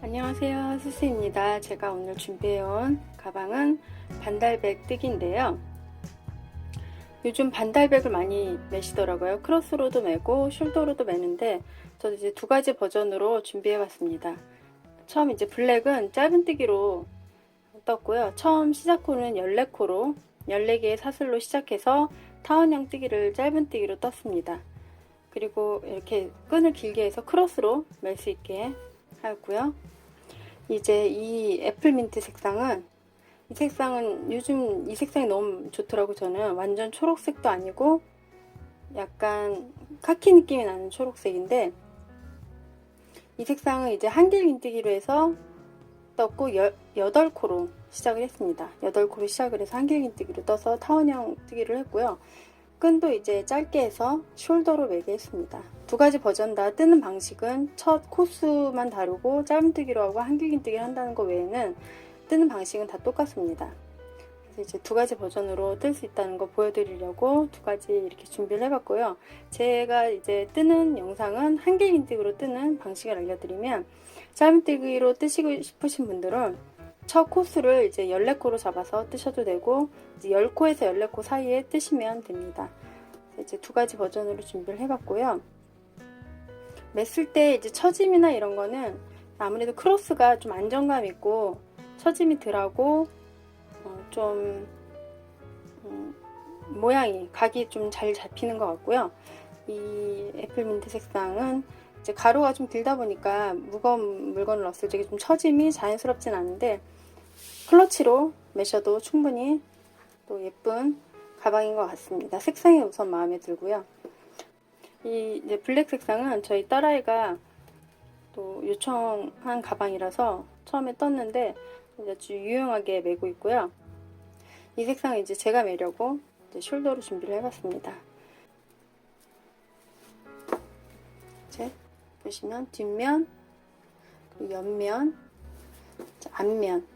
안녕하세요, 수수입니다. 제가 오늘 준비해온 가방은 반달백 뜨기인데요. 요즘 반달백을 많이 매시더라고요. 크로스로도 매고 숄더로도 매는데 저도 이제 두 가지 버전으로 준비해봤습니다. 처음 이제 블랙은 짧은 뜨기로 떴고요. 처음 시작코는 14코로 14개의 사슬로 시작해서 타원형 뜨기를 짧은 뜨기로 떴습니다. 그리고 이렇게 끈을 길게 해서 크로스로 멜 수 있게 하였고요. 이제 이 애플민트 색상은 요즘 이 색상이 너무 좋더라고. 저는 완전 초록색도 아니고 약간 카키 느낌이 나는 초록색인데, 이 색상은 이제 한길긴뜨기로 해서 떴고 8코로 시작을 했습니다. 8코로 시작을 해서 한길긴뜨기로 떠서 타원형 뜨기를 했고요. 끈도 이제 짧게 해서 숄더로 매게 했습니다. 두 가지 버전 다 뜨는 방식은 첫 코스만 다르고 짧은뜨기로 하고 한길긴뜨기를 한다는 것 외에는 뜨는 방식은 다 똑같습니다. 그래서 이제 두 가지 버전으로 뜰 수 있다는 거 보여드리려고 두 가지 이렇게 준비를 해봤고요. 제가 이제 뜨는 영상은 한길긴뜨기로 뜨는 방식을 알려드리면, 짧은뜨기로 뜨시고 싶으신 분들은 첫 코스를 이제 14코로 잡아서 뜨셔도 되고, 이제 10코에서 14코 사이에 뜨시면 됩니다. 이제 두 가지 버전으로 준비를 해봤고요. 맸을 때 이제 처짐이나 이런 거는 아무래도 크로스가 좀 안정감 있고 처짐이 덜하고 좀 모양이 각이 좀 잘 잡히는 것 같고요. 이 애플민트 색상은 이제 가루가 좀 길다 보니까 무거운 물건을 넣었을 때 좀 처짐이 자연스럽진 않은데 클러치로 매셔도 충분히 또 예쁜 가방인 것 같습니다. 색상이 우선 마음에 들고요. 이 이제 블랙 색상은 저희 딸아이가 또 요청한 가방이라서 처음에 떴는데 아주 유용하게 메고 있고요. 이 색상은 이제 제가 매려고 이제 숄더로 준비를 해봤습니다. 이제 보시면 뒷면, 그리고 옆면, 앞면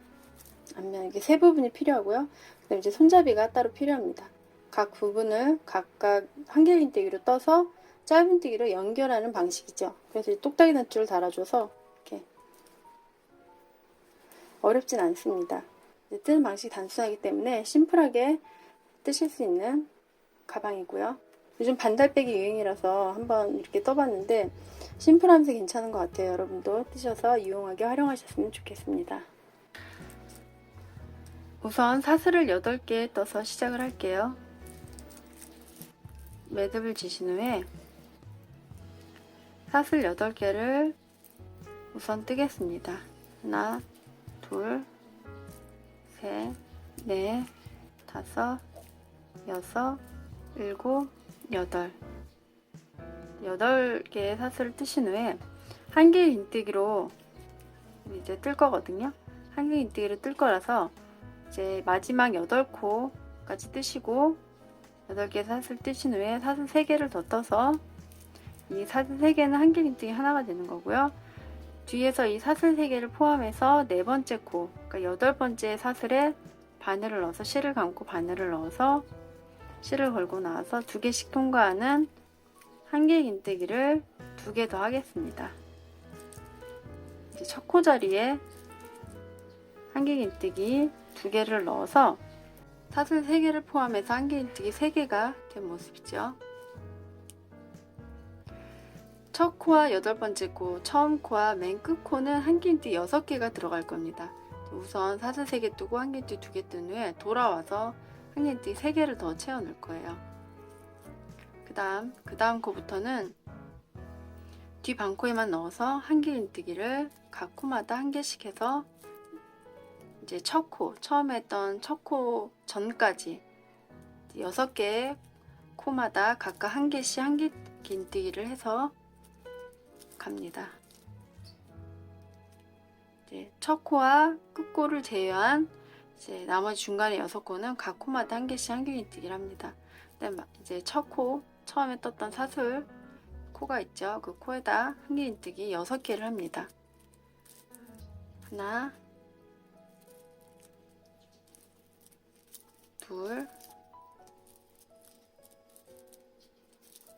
이게 세 부분이 필요하고요. 그다음에 이제 손잡이가 따로 필요합니다. 각 부분을 각각 한길긴뜨기로 떠서 짧은뜨기로 연결하는 방식이죠. 그래서 똑딱이 낫줄을 달아줘서 이렇게 어렵진 않습니다. 뜨는 방식이 단순하기 때문에 심플하게 뜨실 수 있는 가방이고요. 요즘 반달백이 유행이라서 한번 이렇게 떠봤는데 심플하면서 괜찮은 것 같아요. 여러분도 뜨셔서 유용하게 활용하셨으면 좋겠습니다. 우선 사슬을 8개 떠서 시작을 할게요. 매듭을 지신 후에 사슬 8개를 우선 뜨겠습니다. 하나, 둘, 셋, 넷, 다섯, 여섯, 일곱, 여덟. 8개의 사슬을 뜨신 후에 한길긴뜨기로 이제 뜰 거거든요. 한길긴뜨기로 뜰 거라서 이제 마지막 8코까지 뜨시고 8개 사슬 뜨신 후에 사슬 3개를 더 떠서 이 사슬 3개는 한길긴뜨기 하나가 되는 거고요. 뒤에서 이 사슬 3개를 포함해서 4번째 코, 그러니까 8번째 사슬에 바늘을 넣어서 실을 감고 바늘을 넣어서 실을 걸고 나와서 2개씩 통과하는 한길긴뜨기를 2개 더 하겠습니다. 이제 첫 코 자리에 한길긴뜨기 2개를 넣어서 사슬 3개를 포함해서 한길긴뜨기 3개가 된 모습이죠. 첫 코와 8번째 코, 처음 코와 맨 끝 코는 한길긴뜨기 6개가 들어갈 겁니다. 우선 사슬 3개 뜨고 한길긴뜨기 2개 뜬 후에 돌아와서 한길긴뜨기 3개를 더 채워 넣을 거예요. 그 다음 코부터는 뒤 반코에만 넣어서 한길긴뜨기를 각 코마다 한 개씩 해서 이제 첫 코, 처음에 했던 첫 코 전까지 6개의 코마다 각각 한 개씩 한길긴뜨기를 해서 갑니다. 이제 첫 코와 끝 코를 제외한 이제 나머지 중간에 6코는 각 코마다 한 개씩 한길긴뜨기를 합니다. 그다음에 이제 첫 코, 처음에 떴던 사슬 코가 있죠. 그 코에다 한길긴뜨기 6개를 합니다. 하나, 둘,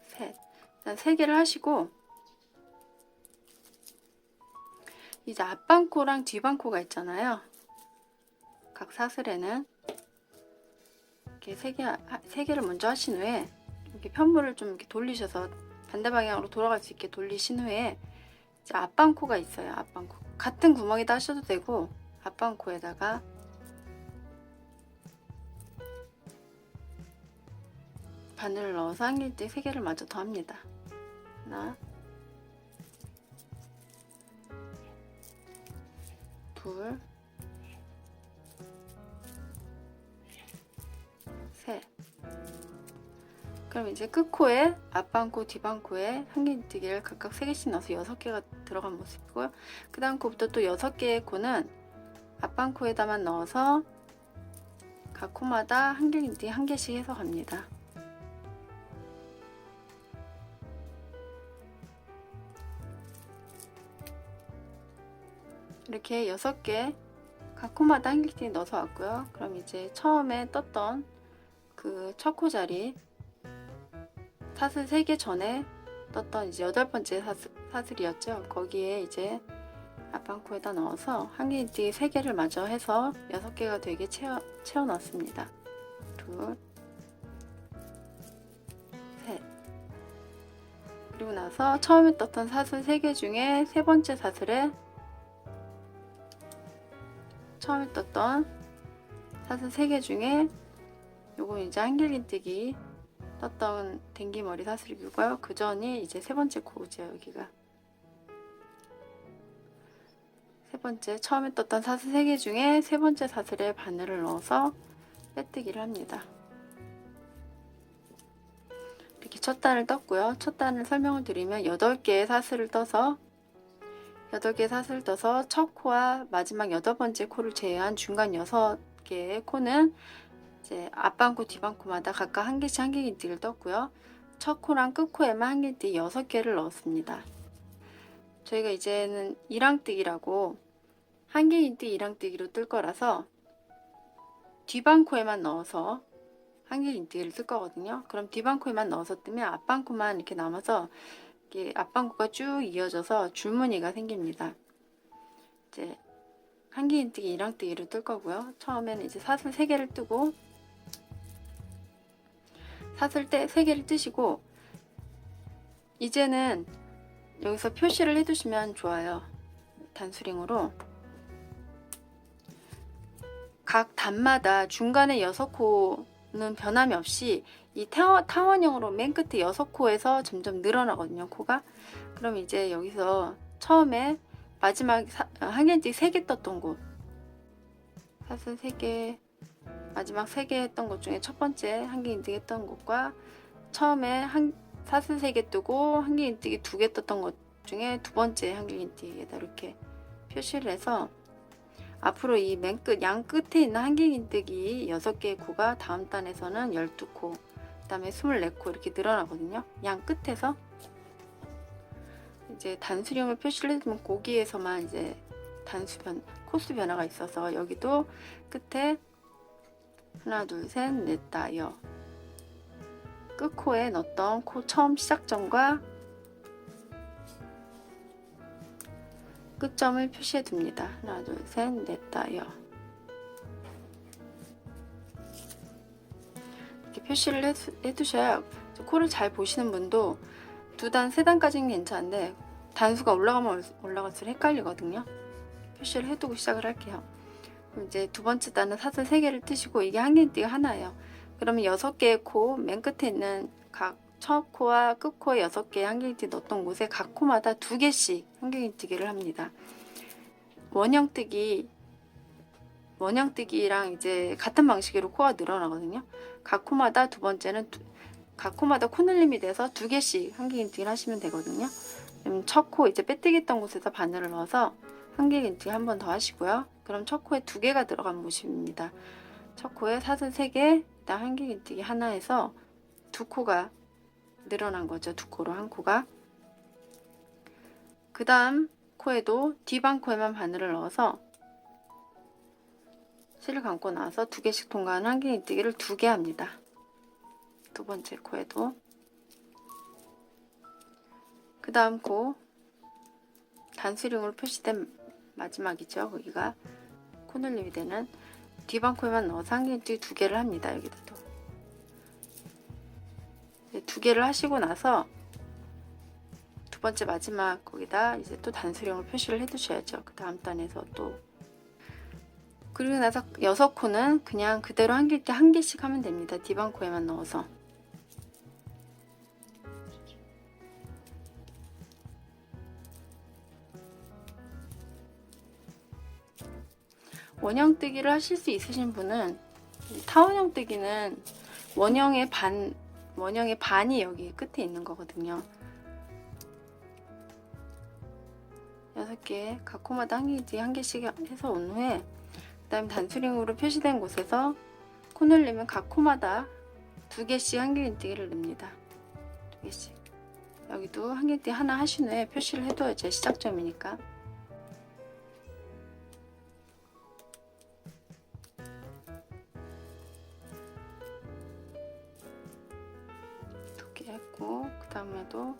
셋. 일단 3개를 하시고, 이제 앞방코랑 뒤방코가 있잖아요. 각 사슬에는 이렇게 3개를 먼저 하신 후에 이렇게 편물을 좀 이렇게 돌리셔서 반대 방향으로 돌아갈 수 있게 돌리신 후에 이제 앞방코가 있어요. 앞방코 같은 구멍에다 하셔도 되고, 앞방코에다가 바늘을 넣어서 한길뜨기 3개를 마저 더 합니다. 하나, 둘, 셋. 그럼 이제 끝코에 앞방코, 뒤방코에 한길뜨기를 각각 3개씩 넣어서 6개가 들어간 모습이고요. 그 다음 코부터 또 6개의 코는 앞방코에다만 넣어서 각 코마다 한길긴뜨기 1개씩 해서 갑니다. 이렇게 6개 각 코마다 한길뜨기 넣어서 왔고요. 그럼 이제 처음에 떴던 그 첫 코 자리 사슬 3개 전에 떴던 이제 8번째 사슬이었죠. 거기에 이제 앞방코에다 넣어서 한길긴뜨기 3개를 마저 해서 6개가 되게 채워 넣습니다. 둘, 셋. 그리고 나서 처음에 떴던 사슬 3개 중에 3번째 사슬에 처음에 떴던 사슬 3개 중에 요거 이제 한길긴뜨기 떴던 댕기머리 사슬이고요. 그 전이 이제 3번째 코죠. 여기가 3번째 처음에 떴던 사슬 3개 중에 3번째 사슬에 바늘을 넣어서 빼뜨기를 합니다. 이렇게 첫 단을 떴고요. 첫 단을 설명을 드리면 8개의 사슬을 떠서 8개의 사슬을 떠서 첫 코와 마지막 8번째 코를 제외한 중간 6개의 코는 이제 앞방코, 뒤방코마다 각각 1개씩 한길긴뜨기를 떴고요. 첫 코랑 끝 코에만 한길뜨기 6개를 넣었습니다. 저희가 이제는 이랑뜨기라고 한길긴뜨기 이랑뜨기로 뜰 거라서 뒤방코에만 넣어서 한길긴뜨기를 뜰 거거든요. 그럼 뒤방코에만 넣어서 뜨면 앞방코만 이렇게 남아서 이게 앞방코가 쭉 이어져서 줄무늬가 생깁니다. 이제 한길긴뜨기 이랑뜨기로 뜰 거고요. 처음에는 이제 사슬 3개를 뜨고 사슬 3개를 뜨시고 이제는 여기서 표시를 해두시면 좋아요. 단수링으로 각 단마다 중간에 6코는 변함이 없이 이 타원형으로 맨 끝에 6코에서 점점 늘어나거든요. 코가. 그럼 이제 여기서 처음에 마지막 한길뜨기 3개 떴던 곳 사슬 3개 마지막 3개 했던 것 중에 첫 번째 한길긴뜨기 했던 곳과 처음에 사슬 3개 뜨고 한길긴뜨기 2개 떴던 것 중에 두 번째 한길긴뜨기에다 이렇게 표시를 해서 앞으로 이 맨 끝, 양 끝에 있는 한길긴뜨기 6개의 코가 다음 단에서는 12코, 그 다음에 24코 이렇게 늘어나거든요. 양 끝에서 이제 단수령을 표시를 해주면 거기에서만 이제 코스 변화가 있어서 여기도 끝에 하나, 둘, 셋, 넷, 다, 여 끝코에 넣었던 코 처음 시작점과 끝점을 표시해 둡니다. 하나, 둘, 셋, 넷, 다, 여 이렇게 표시를 해두셔야 코를 잘 보시는 분도 2단, 3단까지는 괜찮은데 단수가 올라가면 올라갈수록 헷갈리거든요. 표시를 해두고 시작을 할게요. 그럼 이제 두 번째 단은 사슬 3개를 뜨시고 이게 한길긴뜨기가 하나예요. 그러면 6개의 코 맨 끝에 있는 각 첫 코와 끝 코에 6개의 한길긴뜨기 넣었던 곳에 각 코마다 2개씩 한길긴뜨기를 합니다. 원형뜨기랑 이제 같은 방식으로 코가 늘어나거든요. 각 코마다 두 번째는 각 코마다 코늘림이 돼서 2개씩 한길긴뜨기를 하시면 되거든요. 그럼 첫 코 이제 빼뜨기 했던 곳에서 바늘을 넣어서 한길긴뜨기 한 번 더 하시고요. 그럼 첫 코에 2개가 들어간 모습입니다. 첫 코에 사슬 3개, 그다음 한길긴뜨기 하나 해서 2코가 늘어난 거죠. 2코로 한 코가. 그 다음 코에도 뒷방코에만 바늘을 넣어서 실을 감고 나서 2개씩 통과하는 한길긴뜨기를 2개 합니다. 두 번째 코에도. 그 다음 코 단수령으로 표시된 마지막이죠. 거기가 코늘림이 되는 뒷방코에만 넣어서 한길긴뜨기 2개를 합니다. 여기다도 2개를 하시고 나서 두 번째 마지막 거기다 이제 또 단수령을 표시를 해 두셔야죠. 그 다음 단에서 또. 그리고 나서 6코는 그냥 그대로 한길뜨기 1개씩 하면 됩니다. 뒷방코에만 넣어서. 원형뜨기를 하실 수 있으신 분은 타원형 뜨기는 원형의 반이 여기 끝에 있는 거거든요. 6개 각 코마다 한길뜨기 1개씩 해서 온 후에 그 다음에 단수령으로 표시된 곳에서 코 늘리면 각 코마다 2개씩 한길긴뜨기를 넣습니다. 2개씩. 여기도 한길뜨기 하나 하신 후에 표시를 해둬야죠. 시작점이니까. 했고 그 다음에도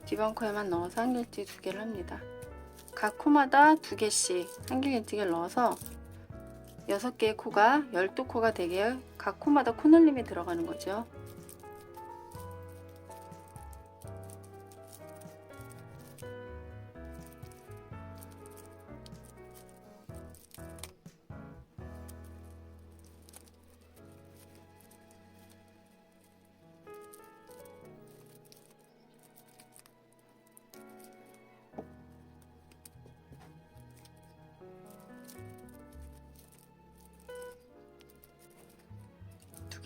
뒷방코에만 넣어서 한길뜨기 2개를 합니다. 각 코마다 2개씩 한길긴뜨기를 넣어서 6개의 코가 12코가 되게 각 코마다 코늘림이 들어가는 거죠.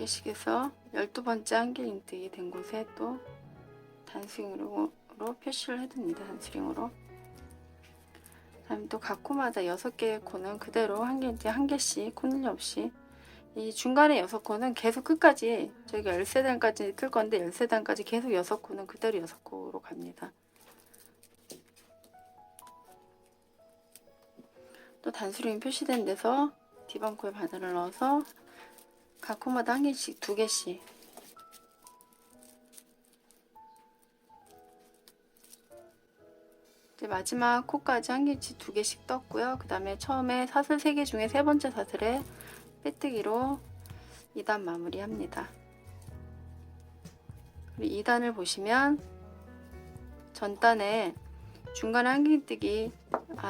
개씩 해서 12번째 한길긴뜨기 된 곳에 또 단스링으로 표시를 해둡니다. 단스링으로. 다음 또 각 코마다 6개의 코는 그대로 한길긴뜨기 1개씩 코늘림 없이, 이 중간에 6코는 계속 끝까지, 저희가 13단까지 틀 건데 13단까지 계속 6코는 그대로 6코로 갑니다. 또 단수령이 표시된 데서 뒷방코에 바늘을 넣어서 각 코마다 1개씩 2개씩 이제 마지막 코까지 1개씩 2개씩 떴고요. 그 다음에 처음에 사슬 3개 중에 3번째 사슬에 빼뜨기로 2단 마무리합니다. 그리고 2단을 보시면 전단에 중간에 한길뜨기,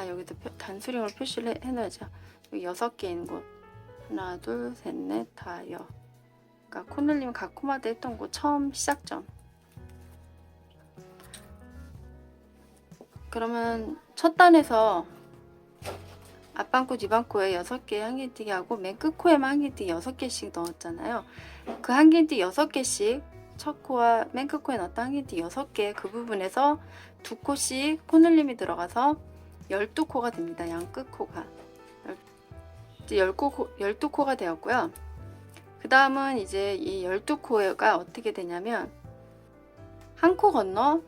여기도 단수령으로 표시를 해놔야죠. 여기 6개 있는 곳, 하나 둘 셋 넷 다 여, 그러니까 코늘림 각 코마다 했던 곳 처음 시작점. 그러면 첫 단에서 앞방코 뒷방코에 6개 한길뜨기 하고 맨 끝코에만 한길뜨기 6개씩 넣었잖아요. 그 한길뜨기 6개씩 첫 코와 맨 끝코에 넣었던 한길뜨기 6개 그 부분에서 2코씩 코늘림이 들어가서 12코가 됩니다. 양 끝코가 이제 12코가 되었고요. 그 다음은 이제 이 12코가 어떻게 되냐면 한 코 건너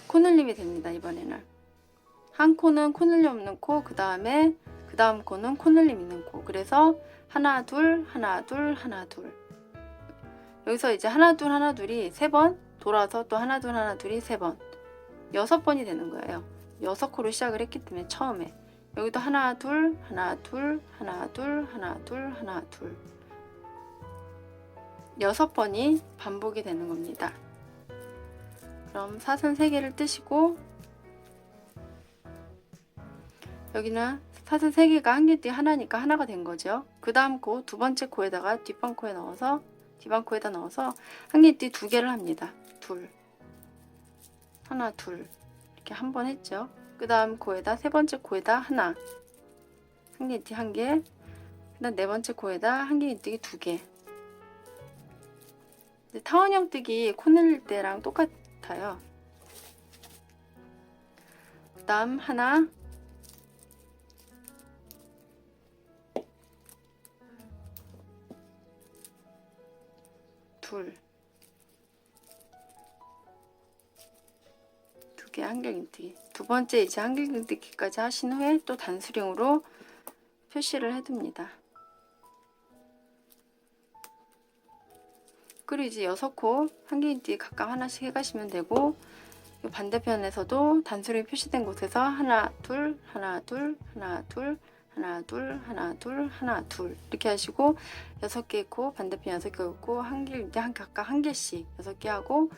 코늘림이 됩니다. 이번에는 한 코는 코늘림 없는 코, 그 다음 코는 코늘림 있는 코. 그래서 하나 둘 하나 둘 하나 둘, 여기서 이제 하나 둘 하나 둘이 3번 돌아서 또 하나 둘 하나 둘이 3번, 6번이 되는 거예요. 6코로 시작을 했기 때문에 처음에 여기도 하나 둘 하나 둘 하나 둘 하나 둘 하나 둘 6번이 반복이 되는 겁니다. 그럼 사슬 3개를 뜨시고 여기는 사슬 3개가 한길뜨기 하나니까 하나가 된 거죠. 그 다음 코 두 번째 코에다가 뒷방코에 넣어서 뒷방코에다 넣어서 한길뜨기 2개를 합니다. 둘 하나 둘 이렇게 한 번 했죠. 그 다음 코에다 세 번째 코에다 하나 한길뜨기 1개, 그 다음 네 번째 코에다 한길뜨기 2개. 타원형 뜨기 코 늘릴 때랑 똑같아요. 그 다음 하나 둘 6개 한길긴뜨기. 두 번째 이제 한길긴뜨기까지 하신 후에 또 단수령으로 표시를 해둡니다. 그리고 이제 6코 한길긴뜨기 각각 하나씩 해가시면 되고, 이 반대편에서도 단수령이 표시된 곳에서 하나 둘 하나 둘 하나 둘 하나 둘 하나 둘 하나 둘 이렇게 하시고 6개 코 반대편 6개 코 각각 한 개씩 6개 하고,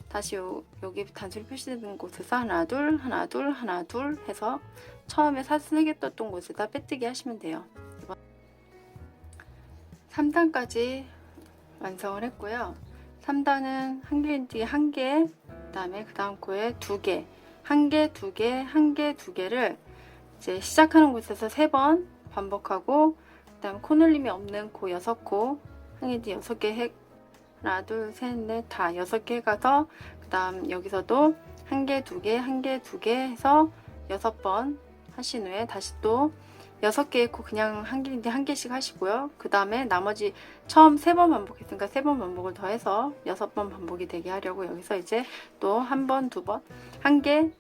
다시 여기 단수령 표시된 곳에서 하나 둘 하나 둘 하나 둘 해서 처음에 사슬 3개 떴던 곳에다 빼뜨기 하시면 돼요. 3단까지 완성을 했고요. 3단은 한길긴뜨기 1개, 그 다음에 그 다음 코에 2개, 1개, 2개, 1개, 2개를 이제 시작하는 곳에서 3번 반복하고, 그 다음에 코늘림이 없는 코 6코, 한길긴뜨기 6개 해, 하나, 둘, 셋, 넷, 다 6개 해가서, 그 다음 여기서도 1개, 2개, 1개, 2개 해서 6번 하신 후에 다시 또 6개 코 그냥 한길긴뜨기 1개씩 하시고요. 그 다음에 나머지 처음 3번 반복했으니까 3번 반복을 더해서 6번 반복이 되게 하려고 여기서 이제 또 1번, 2번, 1개,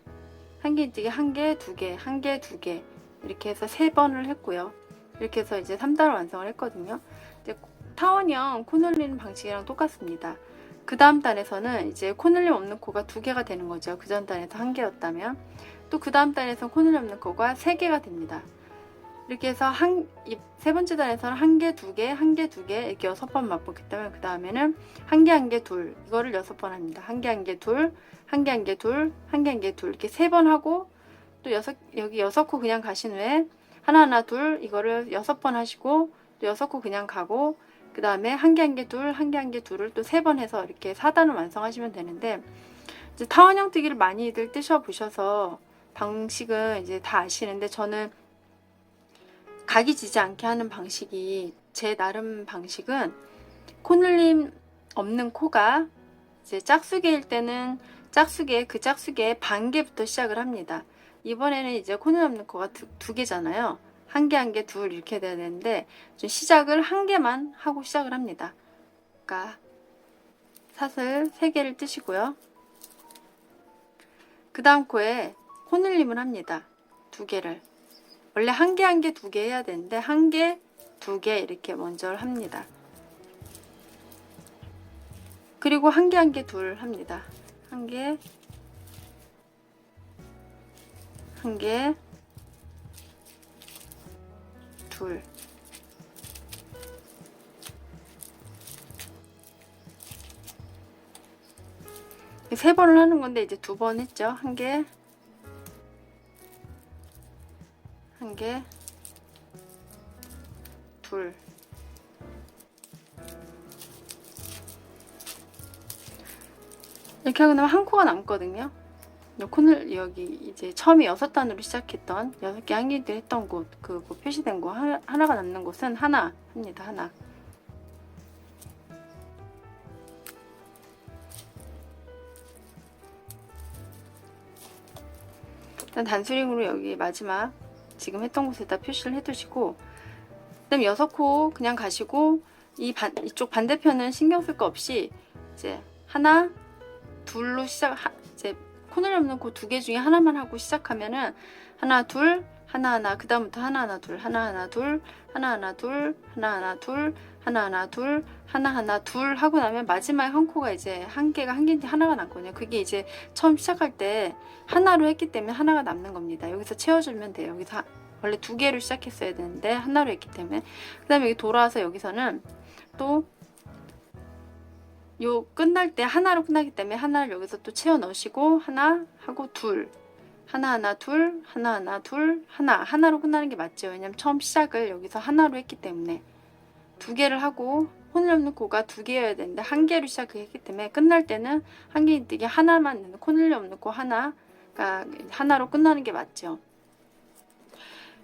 한길긴뜨기 1개, 2개, 1개, 2개 이렇게 해서 3번을 했고요. 이렇게 해서 이제 3단을 완성을 했거든요. 이제 타원형 코 늘리는 방식이랑 똑같습니다. 그 다음 단에서는 이제 코 늘림 없는 코가 2개가 되는 거죠. 그 전 단에서 1개였다면 또 그 다음 단에서 코 늘림 없는 코가 3개가 됩니다. 이렇게 해서 세 번째 단에서는 1개, 2개, 1개, 2개 이렇게 6번 반복했다면 그 다음에는 1개, 1개, 둘 이거를 6번 합니다. 1개, 1개, 둘, 1개, 1개, 둘, 1개, 1개, 둘 이렇게 3번 하고, 또 여기 6코 그냥 가신 후에 하나, 둘 이거를 6번 하시고 또 6코 그냥 가고, 그 다음에 1개, 1개, 둘, 1개, 1개, 둘을 또 3번 해서 이렇게 4단을 완성하시면 되는데, 이제 타원형 뜨기를 많이들 뜨셔 보셔서 방식은 이제 다 아시는데, 저는 각이 지지 않게 하는 방식이 제 나름 방식은 코늘림 없는 코가 이제 짝수개일 때는 그 짝수개의 반개부터 시작을 합니다. 이번에는 이제 코늘림 없는 코가 두 개잖아요. 1개, 1개, 둘 이렇게 돼야 되는데 좀 시작을 1개만 하고 시작을 합니다. 그러니까 사슬 3개를 뜨시고요. 그 다음 코에 코늘림을 합니다. 2개를. 원래 1개, 1개, 2개 해야 되는데 1개, 2개 이렇게 먼저 합니다. 그리고 1개, 1개, 둘 합니다. 1개, 1개, 둘. 세 번을 하는 건데 이제 2번 했죠. 1개, 1개, 둘. 이렇게 하고 나면 한 코가 남거든요. 코를 여기 이제 처음에 6단으로 시작했던 6개 한길긴뜨기 했던 곳, 그 표시된 곳 하나가 남는 곳은 하나 합니다. 하나. 일단 단수링으로 여기 마지막 지금 했던 곳에다 표시를 해두시고, 그 다음 6코 그냥 가시고 이쪽 반대편은 신경 쓸 거 없이 이제 하나, 둘로 이제 코늘 없는 코 2개 중에 하나만 하고 시작하면은 하나, 둘, 하나, 그 다음부터 하나, 둘, 하나, 둘, 하나, 둘, 하나, 둘, 하나, 둘, 하나, 둘 하고 나면 마지막 한 코가 이제 한 개가 한길긴뜨기 하나가 남거든요. 그게 이제 처음 시작할 때 하나로 했기 때문에 하나가 남는 겁니다. 여기서 채워주면 돼요. 여기서 원래 2개로 시작했어야 되는데 하나로 했기 때문에. 그 다음에 여기 돌아와서 여기서는 또 요 끝날 때 하나로 끝나기 때문에 하나를 여기서 또 채워 넣으시고 하나 하고 둘, 하나, 둘, 하나, 둘, 하나로 끝나는 게 맞죠. 왜냐면 처음 시작을 여기서 하나로 했기 때문에. 2개를 하고 코늘 없는 코가 2개여야 되는데 1개로 시작했기 때문에 끝날 때는 한길긴뜨기 하나만 넣는, 코늘 없는 코 하나가 하나로 끝나는 게 맞죠.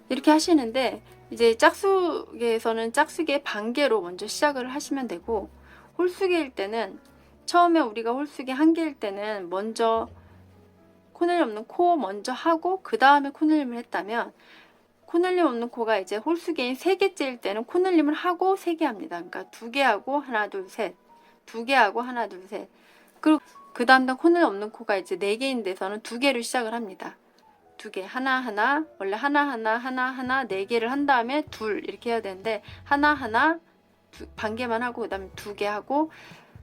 이렇게 하시는데 이제 짝수개에서는 짝수개 반개로 먼저 시작을 하시면 되고, 홀수개일 때는 처음에 우리가 홀수개 1개일 때는 먼저 코늘림 없는 코 먼저 하고 그 다음에 코늘림을 했다면, 코늘림 없는 코가 이제 홀수개인 3개째일 때는 코늘림을 하고 3개 합니다. 그러니까 2개 하고 하나, 둘, 셋, 2개 하고 하나, 둘, 셋. 그리고 그 다음 코늘 없는 코가 이제 4개인 데서는 2개로 시작을 합니다. 2개, 하나, 원래 하나, 4개를 한 다음에 둘 이렇게 해야 되는데 하나, 반개만 하고 그 다음에 2개 하고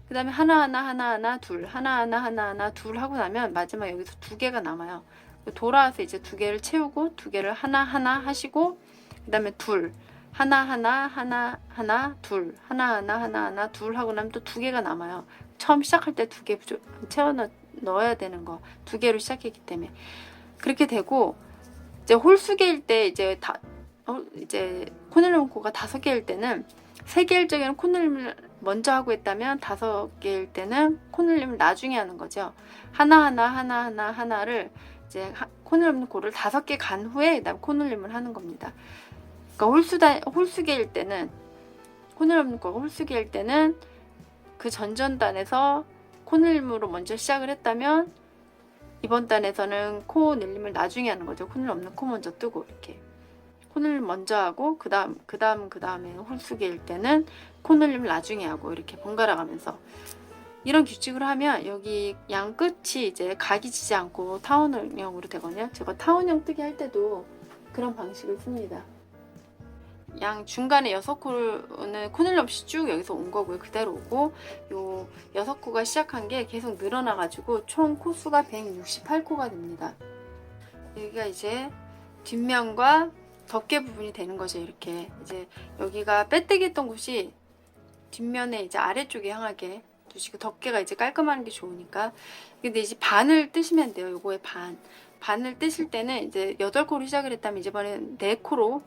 그 다음에 하나, 둘, 하나, 둘 하고 나면 마지막 여기서 2개가 남아요. 돌아와서 이제 2개를 채우고 2개를 하나 하시고 그 다음에 둘, 하나, 둘, 하나, 둘 하고 나면 또 2개가 남아요. 처음 시작할 때 2개 채워 넣어야 되는 거 2개로 시작했기 때문에 그렇게 되고 이제 홀수개일 때 이제 이제 코넬 코가 5개일 때는 3개일 적에는 코넬을 먼저 하고 있다면 5개일 때는 코넬림을 나중에 하는 거죠. 하나를 이제 코넬 없는 코를 5개 간 후에 그다음 코넬림을 하는 겁니다. 그러니까 홀수개일 때는 코넬 없는 코가 홀수개일 때는 그 전전단에서 코넬림으로 먼저 시작을 했다면 이번 단에서는 코 늘림을 나중에 하는 거죠. 코넬 없는 코 먼저 뜨고 이렇게 코넬 먼저 하고 그 다음에 홀수개일 때는 코넬림을 나중에 하고 이렇게 번갈아 가면서 이런 규칙으로 하면 여기 양 끝이 이제 각이 지지 않고 타원형으로 되거든요. 제가 타원형 뜨기 할 때도 그런 방식을 씁니다. 양 중간에 6코는 코넬 없이 쭉 여기서 온 거고요. 그대로 오고 요 6코가 시작한 게 계속 늘어나 가지고 총 코수가 168코가 됩니다. 여기가 이제 뒷면과 덮개 부분이 되는 거죠. 이렇게 이제 여기가 빼뜨기 했던 곳이 뒷면에 이제 아래쪽에 향하게 두시고 덮개가 이제 깔끔한 게 좋으니까. 근데 이제 반을 뜨시면 돼요. 요거의 반을 뜨실 때는 이제 8코로 시작을 했다면 이번엔 4코로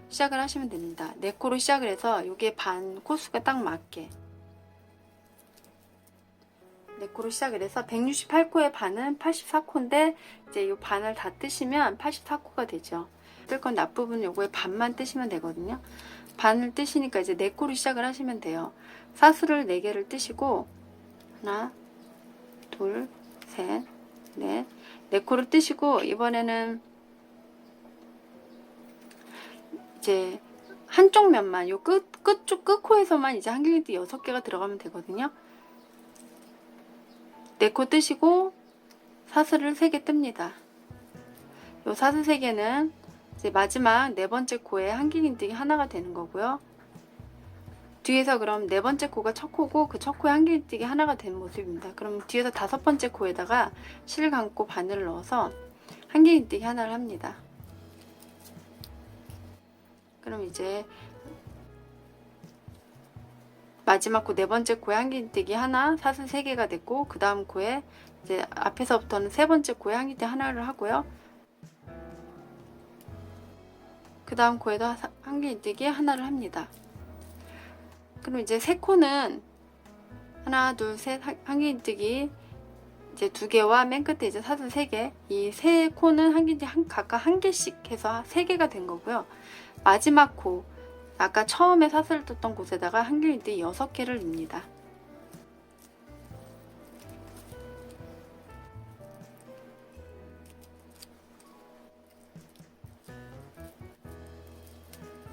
시작을 하시면 됩니다. 4코로 시작을 해서 요게 반 코수가 딱 맞게 4코로 시작을 해서 168코의 반은 84코인데 이제 요 반을 다 뜨시면 84코가 되죠. 뜰 건데 앞부분 요거의 반만 뜨시면 되거든요. 반을 뜨시니까 이제 4코로 시작을 하시면 돼요. 사수를 4개를 뜨시고 하나, 둘, 셋, 넷 4코를 뜨시고 이번에는 이제 한쪽 면만 요 끝쪽 끝코에서만 이제 한길리드 6개가 들어가면 되거든요. 4코 뜨시고 사슬을 3개 뜹니다. 요 사슬 3개는 이제 마지막 4번째 코에 한길긴뜨기 하나가 되는 거고요. 뒤에서 그럼 4번째 코가 첫 코고 그 첫 코에 한길긴뜨기 하나가 된 모습입니다. 그럼 뒤에서 5번째 코에다가 실 감고 바늘을 넣어서 한길긴뜨기 하나를 합니다. 그럼 이제 마지막 코 4번째 코에 한길뜨기 하나, 사슬 3개가 됐고 그 다음 코에 이제 앞에서부터는 3번째 코에 한길뜨기 하나를 하고요. 그 다음 코에도 한길뜨기 하나를 합니다. 그럼 이제 3코는 하나, 둘, 셋 한길뜨기 이제 2개와 맨 끝에 이제 사슬 3개 이 3코는 한길뜨기 각각 1개씩 해서 3개가 된 거고요. 마지막 코 아까 처음에 사슬을 떴던 곳에다가 한길긴뜨기 6개를 넣습니다.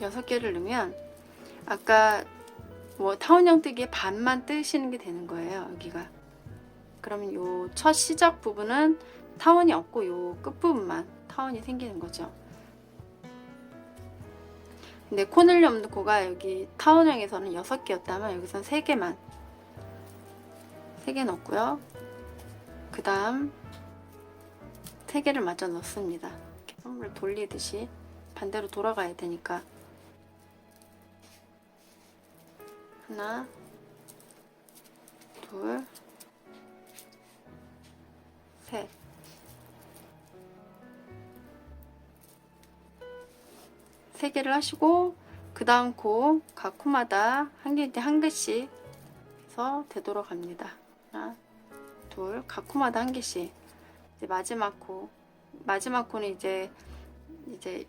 여섯 개를 넣으면 아까 뭐 타원형 뜨기에 반만 뜨시는 게 되는 거예요. 여기가 그러면 요 첫 시작 부분은 타원이 없고 요 끝부분만 타원이 생기는 거죠. 근데 코넬 없는 코가 여기 타원형에서는 6개였다면 여기서는 3개만 3개 넣고요. 그 다음 3개를 마저 넣습니다. 이렇게 선물을 돌리듯이 반대로 돌아가야 되니까 하나, 둘, 셋 3개를 하시고 그 다음 코 각 코마다 한 개씩 해서 되돌아갑니다. 하나, 둘, 각 코마다 1개씩. 이제 마지막 코는 이제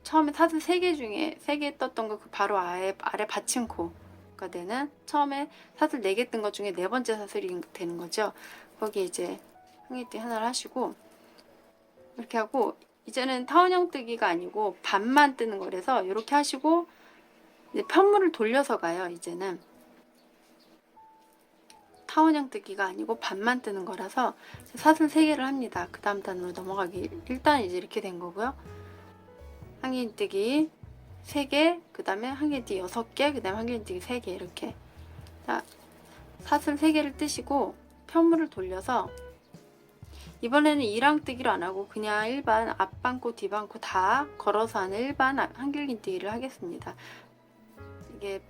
처음에 사슬 3개 중에 3개 떴던 거 그 바로 아래 받침코가 되는 처음에 사슬 4개 뜬 것 중에 4번째 사슬이 되는 거죠. 거기에 이제 한길뜨기 하나를 하시고 이렇게 하고 이제는 타원형 뜨기가 아니고 반만 뜨는 거라서 이렇게 하시고 이제 편물을 돌려서 가요. 이제는 타원형뜨기가 아니고 반만 뜨는 거라서 사슬 3개를 합니다. 그 다음 단으로 넘어가기. 일단 이제 이렇게 된 거고요. 한길뜨기 3개, 그 다음에 한길뜨기 6개, 그 다음에 한길뜨기 3개 이렇게. 자, 사슬 3개를 뜨시고 편물을 돌려서 이번에는 이랑뜨기로 안하고 그냥 일반 앞반코 뒤반코 다 걸어서 하는 일반 한길긴뜨기를 하겠습니다. 이게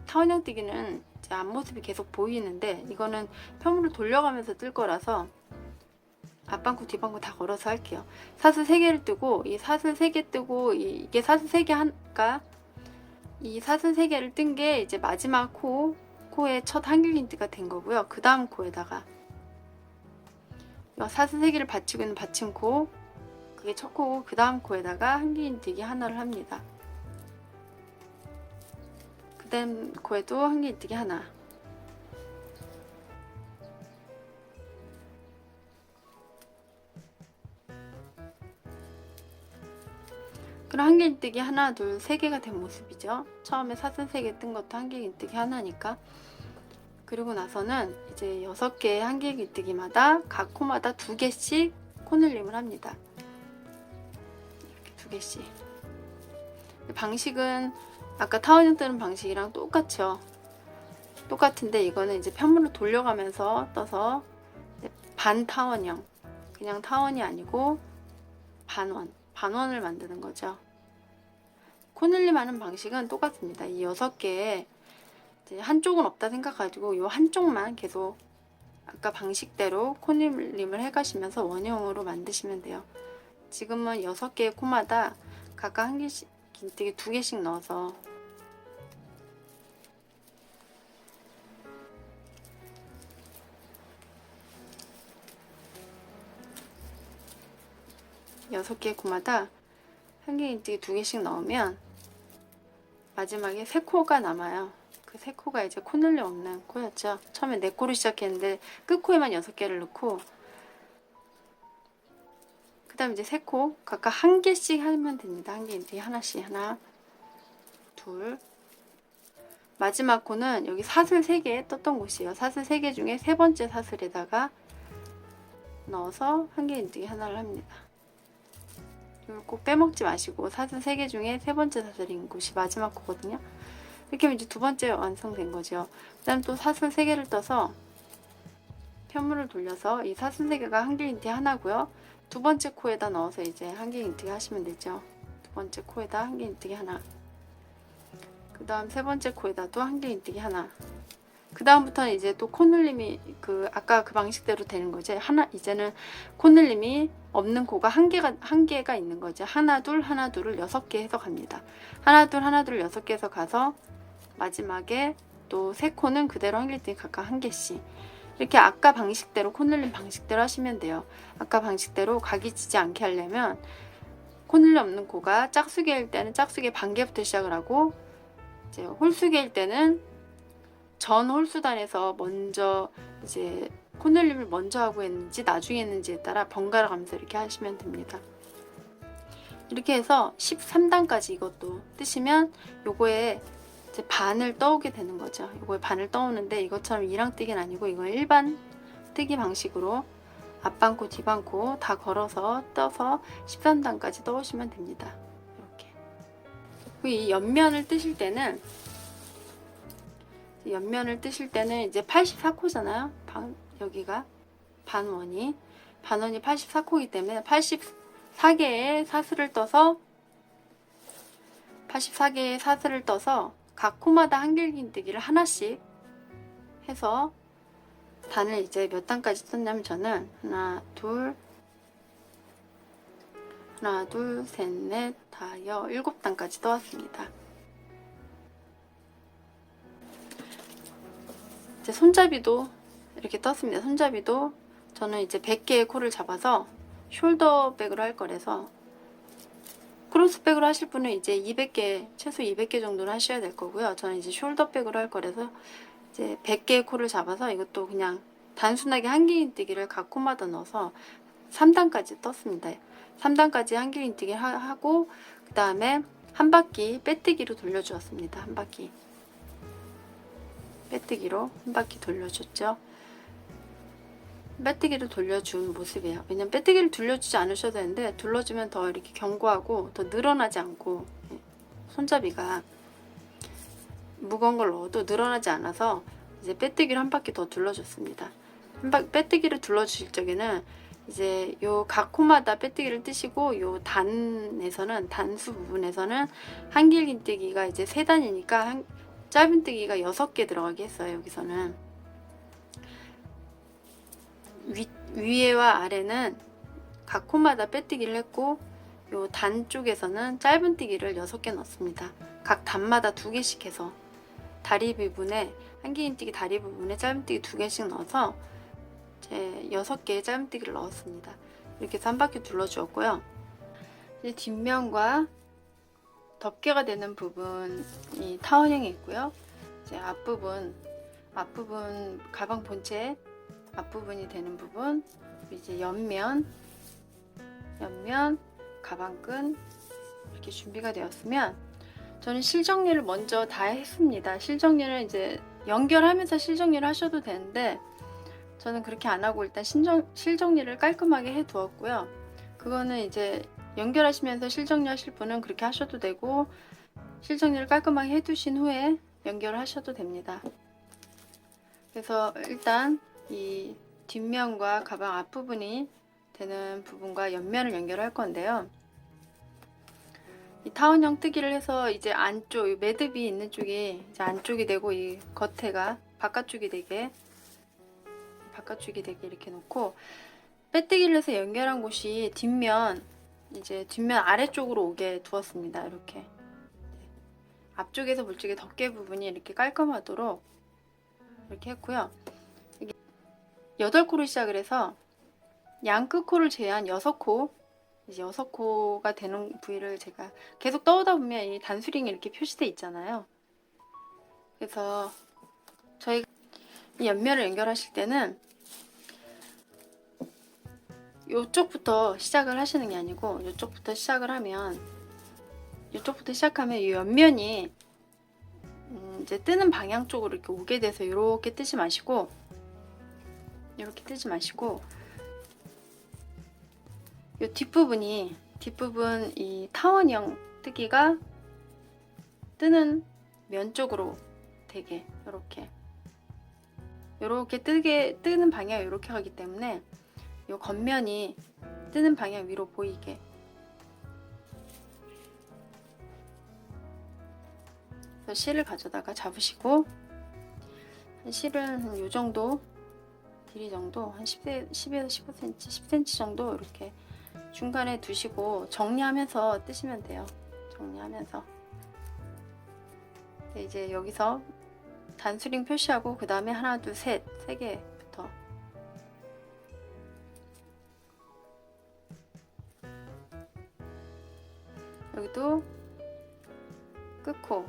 타원형뜨기는 이제 앞모습이 계속 보이는데 이거는 편물을 돌려가면서 뜰 거라서 앞반코 뒤반코 다 걸어서 할게요. 사슬 3개를 뜨고 이 사슬 3개 뜨고 이게 사슬 3개 하니까 이 사슬 3개를 뜬 게 이제 마지막 코의 첫 한길긴뜨기가 된 거고요. 그 다음 코에다가 사슬 3개를 받치고 있는 받침코, 그게 첫 코고 그 다음 코에다가 한길긴뜨기 하나를 합니다. 그 다음 코에도 한길긴뜨기 하나. 그럼 한길긴뜨기 하나, 둘, 3개가 된 모습이죠. 처음에 사슬 3개 뜬 것도 한길긴뜨기 하나니까. 그리고 나서는 이제 6개의 한길긴뜨기마다 각 코마다 2개씩 코늘림을 합니다. 이렇게 2개씩. 방식은 아까 타원형 뜨는 방식이랑 똑같죠. 똑같은데 이거는 이제 편물을 돌려가면서 떠서 반 타원형, 그냥 타원이 아니고 반원을 만드는 거죠. 코늘림 하는 방식은 똑같습니다. 이 6개에 한쪽은 없다 생각가지고 이 한쪽만 계속 아까 방식대로 코늘림을 해가시면서 원형으로 만드시면 돼요. 지금은 6개의 코마다 각각 한길긴뜨기 2개씩 넣어서 6개의 코마다 한길긴뜨기 2개씩 넣으면 마지막에 3코가 남아요. 그 3코가 이제 코늘림 없는 코였죠. 처음에 4코로 시작했는데 끝코에만 6개를 넣고 그 다음 이제 3코 각각 1개씩 하면 됩니다. 한길긴뜨기 하나씩, 하나, 둘. 마지막 코는 여기 사슬 3개 떴던 곳이에요. 사슬 3개 중에 3번째 사슬에다가 넣어서 한길긴뜨기 하나를 합니다. 이걸 꼭 빼먹지 마시고 사슬 3개 중에 3번째 사슬인 곳이 마지막 코거든요. 이렇게 하면 이제 2번째 완성된 거죠. 그 다음 또 사슬 3개를 떠서 편물을 돌려서 이 사슬 3개가 한길긴뜨기 하나고요. 2번째 코에다 넣어서 이제 한길긴뜨기 하시면 되죠. 2번째 코에다 한길긴뜨기 하나, 그 다음 3번째 코에다도 한길긴뜨기 하나. 그 다음부터는 이제 또 코늘림이 아까 그 방식대로 되는 거죠. 이제는 코늘림이 없는 코가 한 개가 있는 거죠. 하나 둘 하나 둘을 6개 해서 갑니다. 하나 둘 하나 둘 6개 해서 가서 마지막에 또 3코는 그대로 한길뜨기 각각 1개씩. 이렇게 아까 방식대로 코늘림 방식대로 하시면 돼요. 아까 방식대로 각이 지지 않게 하려면 코늘림 없는 코가 짝수개일 때는 짝수개 반개부터 시작을 하고 이제 홀수개일 때는 전 홀수단에서 먼저 이제 코늘림을 먼저 하고 했는지 나중에 했는지에 따라 번갈아 가면서 이렇게 하시면 됩니다. 이렇게 해서 13단까지 이것도 뜨시면 요거에 이제 반을 떠오게 되는 거죠. 요거에 반을 떠오는데 이것처럼 이랑뜨기는 아니고 이건 일반 뜨기 방식으로 앞반코 뒤반코 다 걸어서 떠서 13단까지 떠오시면 됩니다. 이렇게. 이 옆면을 뜨실 때는 이제 84코잖아요. 여기가 반원이 84코이기 때문에 84개의 사슬을 떠서 각 코마다 한길긴뜨기를 하나씩 해서 단을 이제 몇 단까지 떴냐면 저는 하나, 둘, 셋, 넷, 다섯, 7단까지 떠왔습니다. 이제 손잡이도 이렇게 떴습니다. 손잡이도 저는 이제 100개의 코를 잡아서 숄더백으로 할 거라서 크로스백으로 하실 분은 이제 200개, 최소 200개 정도는 하셔야 될 거고요. 저는 이제 숄더백으로 할 거라서 이제 100개의 코를 잡아서 이것도 그냥 단순하게 한길긴뜨기를 각 코마다 넣어서 3단까지 떴습니다. 3단까지 한길긴뜨기 하고 그 다음에 한 바퀴 빼뜨기로 돌려주었습니다. 한 바퀴 빼뜨기로 한 바퀴 돌려줬죠. 빼뜨기를 돌려준 모습이에요. 왜냐면 빼뜨기를 돌려주지 않으셔도 되는데 둘러주면 더 이렇게 견고하고 더 늘어나지 않고, 손잡이가 무거운 걸 넣어도 늘어나지 않아서 이제 빼뜨기를 한 바퀴 더 둘러줬습니다. 빼뜨기를 둘러주실 적에는 이제 요 각 코마다 빼뜨기를 뜨시고, 요 단에서는, 단수 부분에서는 한길긴뜨기가 이제 3단이니까 짧은뜨기가 6개 들어가게 했어요. 여기서는 위에와 아래는 각 코마다 빼뜨기를 했고, 요 단 쪽에서는 짧은뜨기를 6개 넣습니다. 각 단마다 2개씩 해서 다리 부분에, 한길긴뜨기 다리 부분에 짧은뜨기 2개씩 넣어서 제 6개의 짧은뜨기를 넣었습니다. 이렇게 해서 한 바퀴 둘러주었고요. 이제 뒷면과 덮개가 되는 부분이 타원형이 있고요. 이제 앞부분 가방 본체 앞부분이 되는 부분, 이제 옆면, 가방끈 이렇게 준비가 되었으면, 저는 실정리를 먼저 다 했습니다. 실정리를 이제 연결하면서 실정리를 하셔도 되는데 저는 그렇게 안 하고 일단 실정리를 깔끔하게 해 두었고요. 그거는 이제 연결하시면서 실정리 하실 분은 그렇게 하셔도 되고, 실정리를 깔끔하게 해 두신 후에 연결을 하셔도 됩니다. 그래서 일단 이 뒷면과 가방 앞부분이 되는 부분과 옆면을 연결할 건데요. 이 타원형 뜨기를 해서 이제 안쪽, 매듭이 있는 쪽이 이제 안쪽이 되고, 이 겉에가 바깥쪽이 되게 이렇게 놓고, 빼뜨기를 해서 연결한 곳이 뒷면 아래쪽으로 오게 두었습니다. 이렇게 앞쪽에서 물쪽의 덮개 부분이 이렇게 깔끔하도록 이렇게 했고요. 이게 8코로 시작을 해서 양끝 코를 제외한 6코, 이제 6코가 되는 부위를 제가 계속 떠오다 보면 이 단수링이 이렇게 표시되어 있잖아요. 그래서 저희가 이 옆면을 연결하실 때는 이쪽부터 시작을 하시는 게 아니고, 이쪽부터 시작하면 이 옆면이 이제 뜨는 방향 쪽으로 이렇게 오게 돼서 이렇게 뜨지 마시고 이 뒷부분 이 타원형 뜨기가 뜨는 면 쪽으로 되게 이렇게 뜨는 방향이 이렇게 가기 때문에 이 겉면이 뜨는 방향 위로 보이게, 그래서 실을 가져다가 잡으시고, 실은 한 요 정도 길이 정도, 한 10에서 15cm, 10cm 정도 이렇게 중간에 두시고 정리하면서 뜨시면 돼요. 정리하면서. 네, 이제 여기서 단수링 표시하고 그 다음에 하나, 둘, 셋, 3개부터 여기도 끝코,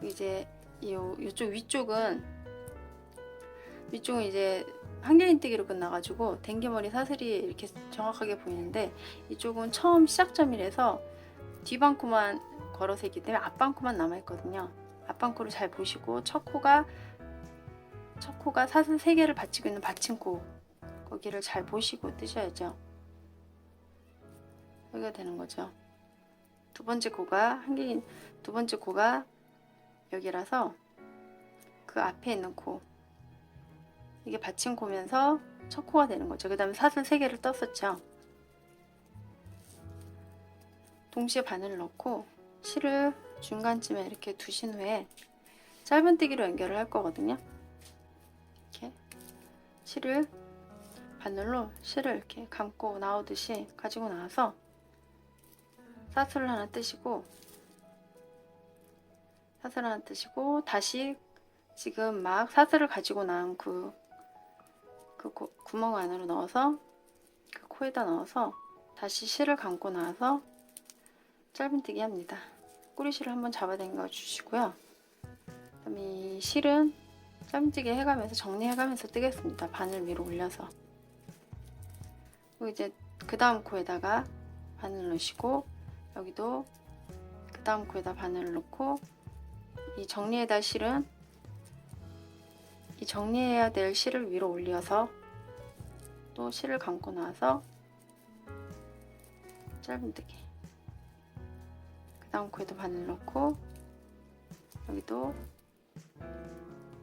이제 이쪽 위쪽은 이제 한길긴뜨기로 끝나가지고 댕기머리 사슬이 이렇게 정확하게 보이는데, 이쪽은 처음 시작점이라서 뒷방코만 걸어서 있기 때문에 앞방코만 남아있거든요. 앞방코를 잘 보시고, 첫 코가 사슬 3개를 받치고 있는 받침코, 거기를 잘 보시고 뜨셔야죠. 여기가 되는 거죠. 두 번째 코가 여기라서 그 앞에 있는 코, 이게 받침코면서 첫 코가 되는 거죠. 그 다음에 사슬 3개를 떴었죠. 동시에 바늘을 넣고 실을 중간쯤에 이렇게 두신 후에 짧은뜨기로 연결을 할 거거든요. 이렇게 바늘로 실을 이렇게 감고 나오듯이 가지고 나와서 사슬을 하나 뜨시고 다시 지금 막 사슬을 가지고 나온 그 구멍 안으로 넣어서, 그 코에다 넣어서 다시 실을 감고 나와서 짧은뜨기 합니다. 꼬리실을 한번 잡아당겨 주시고요. 그다음에 이 실은 짧은뜨기 해가면서 정리해가면서 뜨겠습니다. 바늘 위로 올려서. 그리고 이제 그 다음 코에다가 바늘 넣으시고, 여기도 그 다음 코에다 바늘을 넣고, 이 정리해달 실은 이 정리해야 될 실을 위로 올려서 또 실을 감고 나서 짧은뜨기, 그 다음 코에도 바늘 넣고 여기도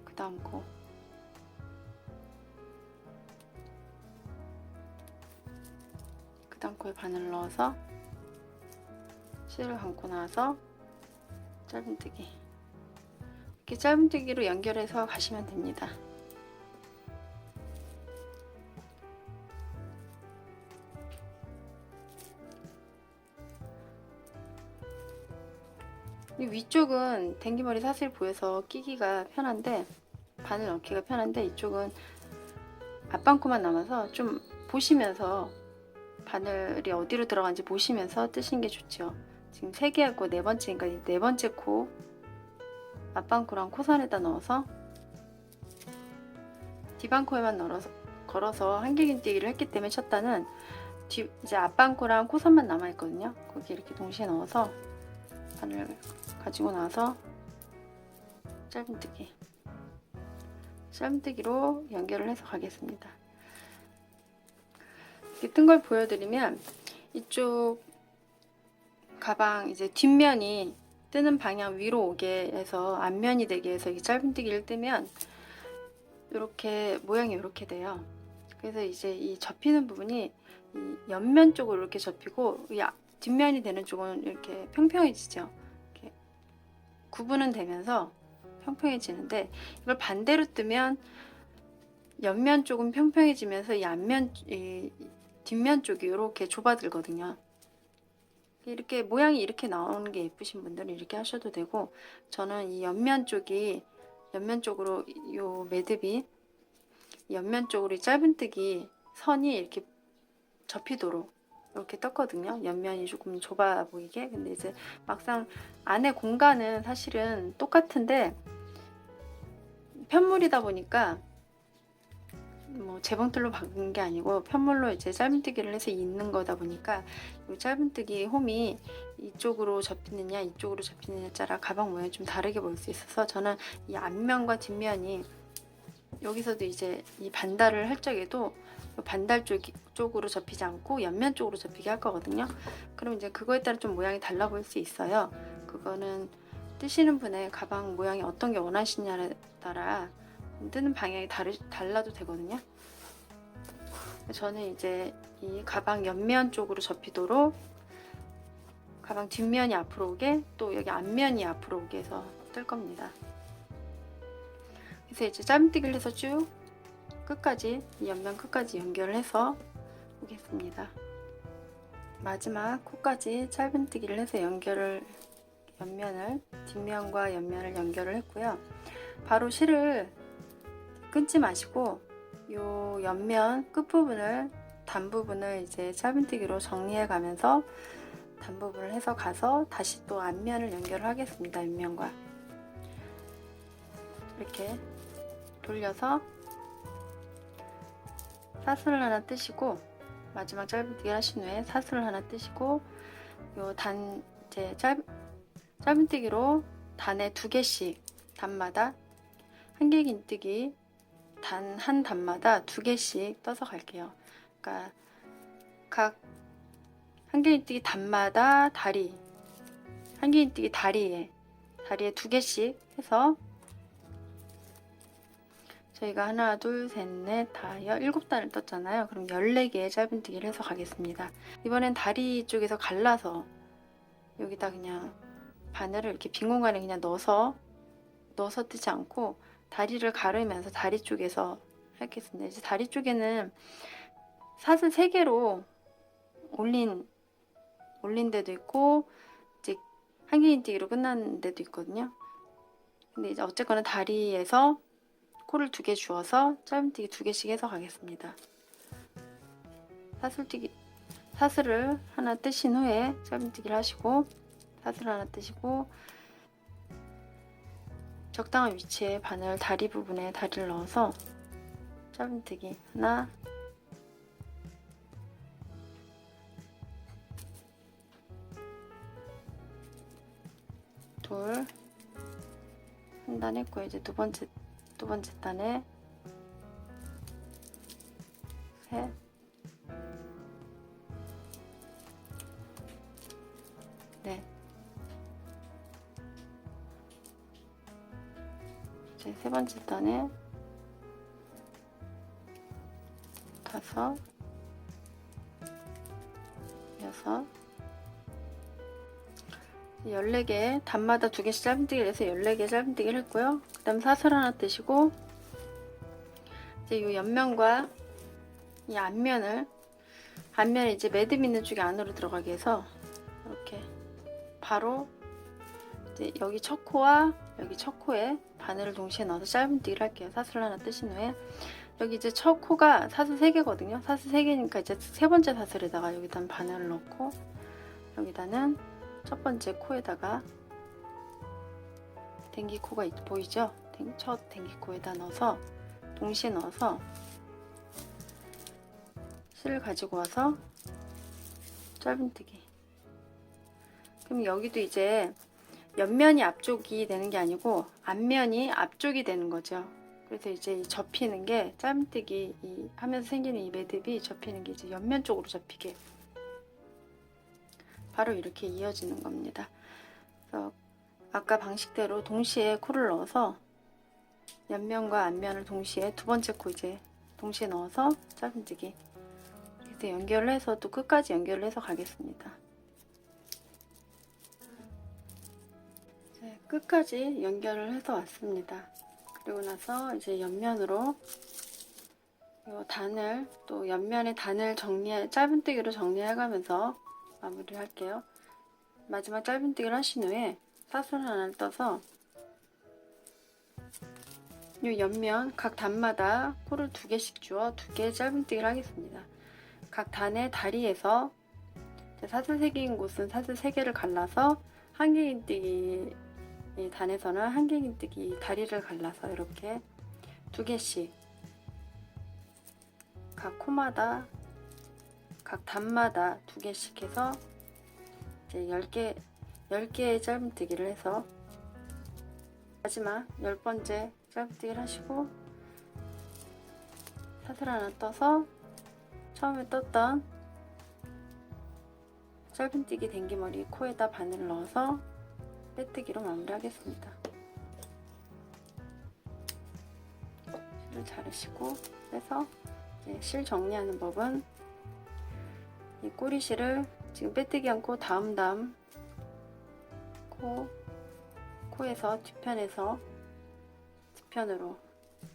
그 다음 코, 그 다음 코에 바늘 넣어서 실을 감고 나서 짧은뜨기, 이렇게 짧은뜨기로 연결해서 가시면 됩니다. 이 위쪽은 댕기머리 사슬 보여서 끼기가 편한데, 바늘 넣기가 편한데, 이쪽은 앞방코만 남아서 좀 보시면서 바늘이 어디로 들어간지 보시면서 뜨시는 게 좋죠. 지금 3개 하고 4번째니까 이 4번째 코 앞방코랑 코선에다 넣어서 뒷방코에만 걸어서 한길긴뜨기를 했기 때문에 쳤다는 이제 앞방코랑 코선만 남아있거든요. 거기 이렇게 동시에 넣어서 바늘 가지고 나서 짧은뜨기로 연결을 해서 가겠습니다. 이렇게 뜬 걸 보여드리면, 이쪽 가방 이제 뒷면이 뜨는 방향 위로 오게 해서 앞면이 되게 해서 이 짧은뜨기를 뜨면 이렇게 모양이 이렇게 돼요. 그래서 이제 이 접히는 부분이 이 옆면 쪽으로 이렇게 접히고 이 뒷면이 되는 쪽은 이렇게 평평해지죠. 이렇게 구분은 되면서 평평해지는데, 이걸 반대로 뜨면 옆면 쪽은 평평해지면서 이 뒷면 쪽이 이렇게 좁아들거든요. 이렇게 모양이 이렇게 나오는 게 예쁘신 분들은 이렇게 하셔도 되고, 저는 이 옆면 쪽으로 요 매듭이 옆면 쪽으로 이 짧은뜨기 선이 이렇게 접히도록 이렇게 떴거든요. 옆면이 조금 좁아 보이게. 근데 이제 막상 안에 공간은 사실은 똑같은데 편물이다 보니까 뭐 재봉틀로 박은 게 아니고 편물로 이제 짧은뜨기를 해서 잇는 거다 보니까 이 짧은뜨기 홈이 이쪽으로 접히느냐 이쪽으로 접히느냐 따라 가방 모양이 좀 다르게 보일 수 있어서, 저는 이 앞면과 뒷면이 여기서도 이제 이 반달을 할 적에도 반달 쪽으로 접히지 않고 옆면 쪽으로 접히게 할 거거든요. 그럼 이제 그거에 따라 좀 모양이 달라 보일 수 있어요. 그거는 뜨시는 분의 가방 모양이 어떤 게 원하시냐에 따라 뜨는 방향이 달라도 되거든요. 저는 이제 이 가방 옆면 쪽으로 접히도록 가방 뒷면이 앞으로 오게, 또 여기 앞면이 앞으로 오게 해서 뜰 겁니다. 그래서 이제 짧은뜨기를 해서 쭉 끝까지, 이 옆면 끝까지 연결을 해서 오겠습니다. 마지막 코까지 짧은뜨기를 해서 뒷면과 옆면을 연결을 했고요. 바로 실을 끊지 마시고 요 옆면 끝부분을, 단부분을 이제 짧은뜨기로 정리해 가면서 단부분을 해서 가서 다시 또 앞면을 연결을 하겠습니다. 옆면과 이렇게 돌려서 사슬을 하나 뜨시고, 마지막 짧은뜨기 하신 후에 사슬을 하나 뜨시고, 요 이제 짧은뜨기로 단에 2개씩, 단마다 한길긴뜨기 한 단마다 2개씩 떠서 갈게요. 그러니까 각 한길긴뜨기 단마다 한길긴뜨기 다리에 2개씩 해서, 저희가 하나, 둘, 셋, 넷, 다 7단을 떴잖아요. 그럼 14개의 짧은뜨기를 해서 가겠습니다. 이번엔 다리 쪽에서 갈라서 여기다 그냥 바늘을 이렇게 빈 공간에 그냥 넣어서 뜨지 않고 다리를 가르면서 다리 쪽에서 하겠습니다. 이제 다리 쪽에는 사슬 3개로 올린 데도 있고 이제 한길긴뜨기로 끝나는 데도 있거든요. 근데 이제 어쨌거나 다리에서 코를 2개 주어서 짧은뜨기 2개씩 해서 가겠습니다. 사슬을 하나 뜨신 후에 짧은뜨기를 하시고, 사슬을 하나 뜨시고 적당한 위치에 다리 부분에 다리를 넣어서 짧은뜨기 하나, 둘, 한 단 했고, 이제 2번째 두 번째 단에 셋, 넷, 이제 세 번째 단에 다섯, 여섯, 14개, 단마다 2개씩 짧은뜨기를 해서 14개 짧은뜨기를 했고요. 그 다음 사슬 하나 뜨시고, 이제 이 옆면과 이 앞면을 이제 매듭 있는 쪽이 안으로 들어가게 해서 이렇게 바로 이제 여기 첫 코와 여기 첫 코에 바늘을 동시에 넣어서 짧은뜨기를 할게요. 사슬 하나 뜨신 후에 여기 이제 첫 코가 사슬 3개거든요. 사슬 3개니까 이제 세 번째 사슬에다가 여기다 바늘을 넣고, 여기다는 첫 번째 코에다가 댕기코가 보이죠? 첫 댕기코에다 넣어서 동시에 넣어서 실을 가지고 와서 짧은뜨기. 그럼 여기도 이제 옆면이 앞쪽이 되는 게 아니고 앞면이 앞쪽이 되는 거죠. 그래서 이제 접히는 게 짧은뜨기 하면서 생기는 이 매듭이 접히는 게 이제 옆면 쪽으로 접히게 바로 이렇게 이어지는 겁니다. 그래서 아까 방식대로 동시에 코를 넣어서 옆면과 앞면을 동시에 두 번째 코 이제 동시에 넣어서 짧은뜨기. 이렇게 연결을 해서 또 끝까지 연결을 해서 가겠습니다. 이제 끝까지 연결을 해서 왔습니다. 그리고 나서 이제 옆면으로 이 단을 또 옆면의 단을 짧은뜨기로 정리해가면서 마무리를 할게요. 마지막 짧은뜨기를 하신 후에 사슬 하나를 떠서 이 옆면 각 단마다 코를 2개씩 주어 2개의 짧은뜨기를 하겠습니다. 각 단의 다리에서 사슬 3개인 곳은 사슬 3개를 갈라서 한길긴뜨기 단에서는 한길긴뜨기 다리를 갈라서 이렇게 2개씩 각 코마다 각 단마다 2개씩 해서 이제 10개의 짧은뜨기를 해서 마지막 10번째 짧은뜨기를 하시고 사슬 하나 떠서 처음에 떴던 짧은뜨기 댕기머리 코에다 바늘을 넣어서 빼뜨기로 마무리하겠습니다. 실을 자르시고 빼서 이제 실 정리하는 법은 이 꼬리실을 지금 빼뜨기 않고 다음 코에서 뒤편으로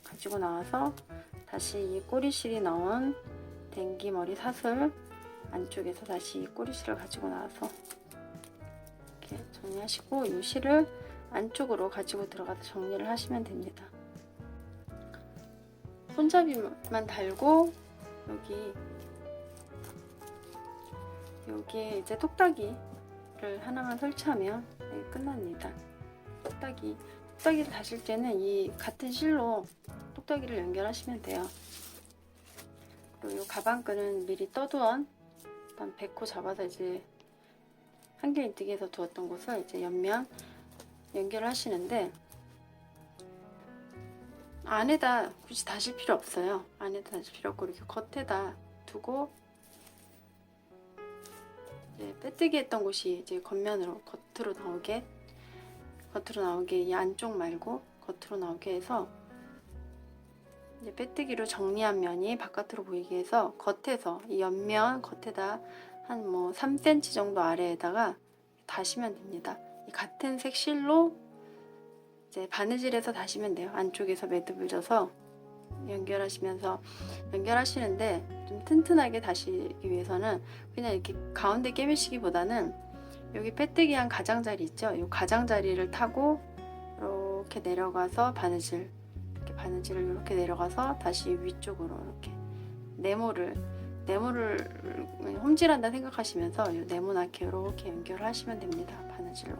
가지고 나와서 다시 이 꼬리실이 나온 댕기머리 사슬 안쪽에서 다시 이 꼬리실을 가지고 나와서 이렇게 정리하시고 이 실을 안쪽으로 가지고 들어가서 정리를 하시면 됩니다. 손잡이만 달고 여기에 이제 똑딱이를 하나만 설치하면 끝납니다. 똑딱이를 다실 때는 이 같은 실로 똑딱이를 연결하시면 돼요. 그리고 이 가방끈은 미리 떠두은 일단 100호 잡아서 이제 한길긴뜨기에서 두었던 곳을 이제 옆면 연결을 하시는데 안에다 굳이 다실 필요 없어요. 안에다 다실 필요 없고 이렇게 겉에다 두고 이제 빼뜨기 했던 곳이 이제 겉면으로 겉으로 나오게 이 안쪽 말고 겉으로 나오게 해서 이제 빼뜨기로 정리한 면이 바깥으로 보이게 해서 겉에서 이 옆면 겉에다 한 3cm 정도 아래에다가 다시면 됩니다. 이 같은 색 실로 이제 바느질해서 다시면 돼요. 안쪽에서 매듭을 져서 연결하시는데 좀 튼튼하게 다시기 위해서는 그냥 이렇게 가운데 깨매시기보다는 여기 빼뜨기한 가장자리 있죠? 이 가장자리를 타고 이렇게 내려가서 바느질을 이렇게 내려가서 다시 위쪽으로 이렇게 네모를 홈질한다 생각하시면서 이 네모나게 이렇게 연결을 하시면 됩니다. 바느질로.